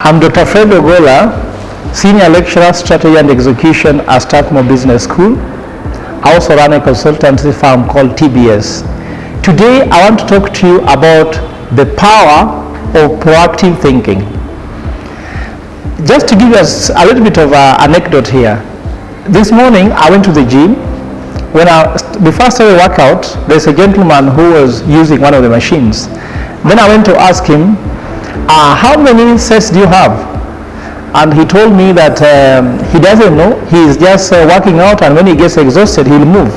I'm Dr. Fred Ogola, Senior Lecturer, Strategy and Execution at Strathmore Business School. I also run a consultancy firm called TBS. Today, I want to talk to you about the power of proactive thinking. Just to give us a little bit of an anecdote here. This morning, I went to the gym. Before I started workout, there's a gentleman who was using one of the machines. Then I went to ask him, how many sets do you have? And he told me that he doesn't know. He's just working out, and when he gets exhausted, he'll move.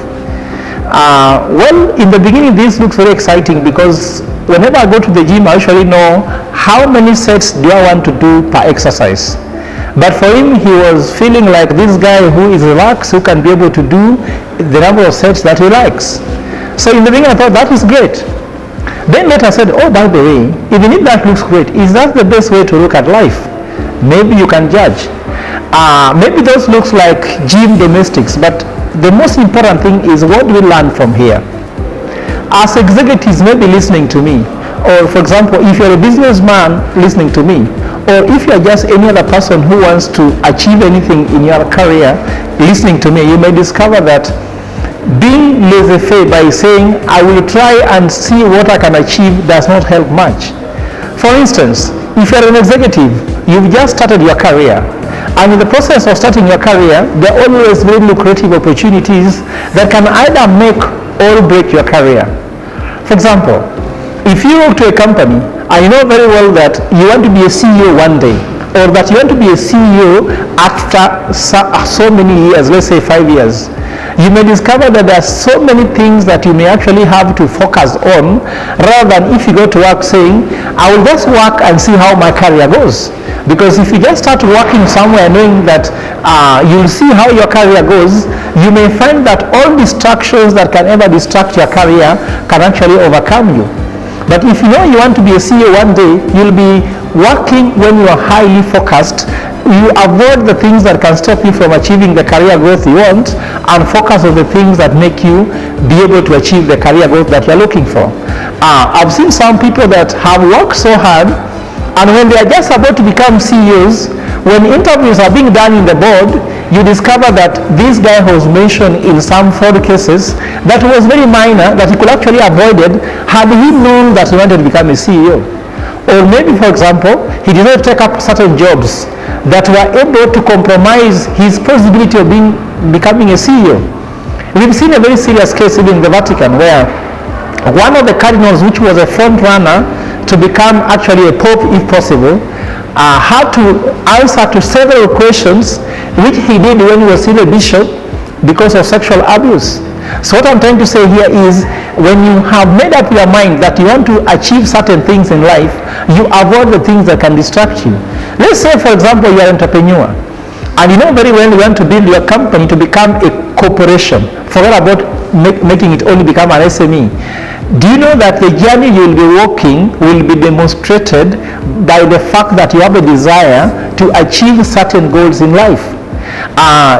Well, in the beginning, this looks very exciting because whenever I go to the gym, I usually know how many sets do I want to do per exercise. But for him, he was feeling like this guy who is relaxed, who can be able to do the number of sets that he likes. So in the beginning, I thought that is great. Then later I said, oh, by the way, even if that looks great, is that the best way to look at life? Maybe you can judge. Maybe those looks like gym domestics, but the most important thing is what we learn from here. As executives may be listening to me, or for example, if you're a businessman listening to me, or if you're just any other person who wants to achieve anything in your career listening to me, you may discover that being laissez-faire by saying, I will try and see what I can achieve does not help much. For instance, if you're an executive, you've just started your career, and in the process of starting your career, there are always very lucrative opportunities that can either make or break your career. For example, if you work to a company, and you know very well that you want to be a CEO one day, or that you want to be a CEO after so many years, let's say 5 years, you may discover that there are so many things that you may actually have to focus on, rather than if you go to work saying, I will just work and see how my career goes. Because if you just start working somewhere knowing that you'll see how your career goes, you may find that all distractions that can ever distract your career can actually overcome you. But if you know you want to be a CEO one day, you'll be working when you are highly focused. You avoid the things that can stop you from achieving the career growth you want, and focus on the things that make you be able to achieve the career growth that you're looking for. I've seen some people that have worked so hard, and when they are just about to become CEOs, when interviews are being done in the board, you discover that this guy was mentioned in some fraud cases that was very minor, that he could actually avoided had he known that he wanted to become a CEO. Or maybe, for example, he did not take up certain jobs that were able to compromise his possibility of becoming a CEO. We've seen a very serious case even in the Vatican, where one of the cardinals, which was a front runner to become actually a pope if possible, had to answer to several questions which he did when he was still a bishop because of sexual abuse. So what I'm trying to say here is, when you have made up your mind that you want to achieve certain things in life, you avoid the things that can distract you. Let's say, for example, you're an entrepreneur, and you know very well you want to build your company to become a corporation. Forget about making it only become an SME. Do you know that the journey you will be walking will be demonstrated by the fact that you have a desire to achieve certain goals in life?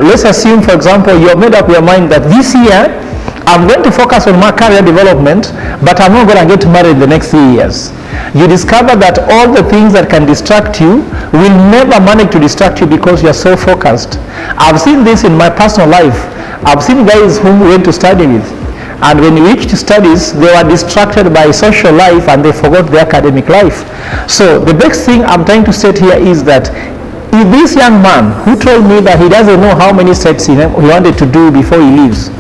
Let's assume, for example, you have made up your mind that this year I'm going to focus on my career development, but I'm not going to get married in the next 3 years. You discover that all the things that can distract you will never manage to distract you because you're so focused. I've seen this in my personal life. I've seen guys whom we went to study with, and when we reached studies, they were distracted by social life and they forgot their academic life. So the best thing I'm trying to state here is that if this young man who told me that he doesn't know how many sets he wanted to do before he leaves,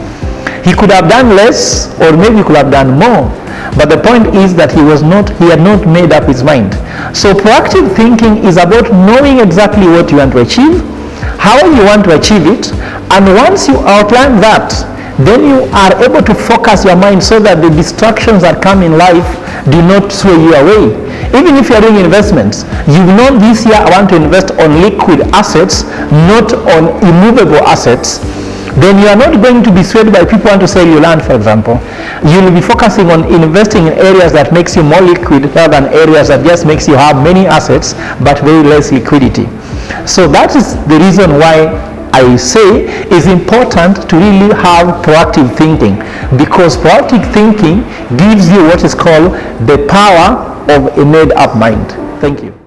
he could have done less, or maybe he could have done more. But the point is that he had not made up his mind. So proactive thinking is about knowing exactly what you want to achieve, how you want to achieve it, and once you outline that, then you are able to focus your mind so that the distractions that come in life do not sway you away. Even if you are doing investments, you've known this year I want to invest on liquid assets, not on immovable assets, then you are not going to be swayed by people who want to sell you land, for example. You will be focusing on investing in areas that makes you more liquid rather than areas that just makes you have many assets but very less liquidity. So that is the reason why I say it's important to really have proactive thinking, because proactive thinking gives you what is called the power of a made-up mind. Thank you.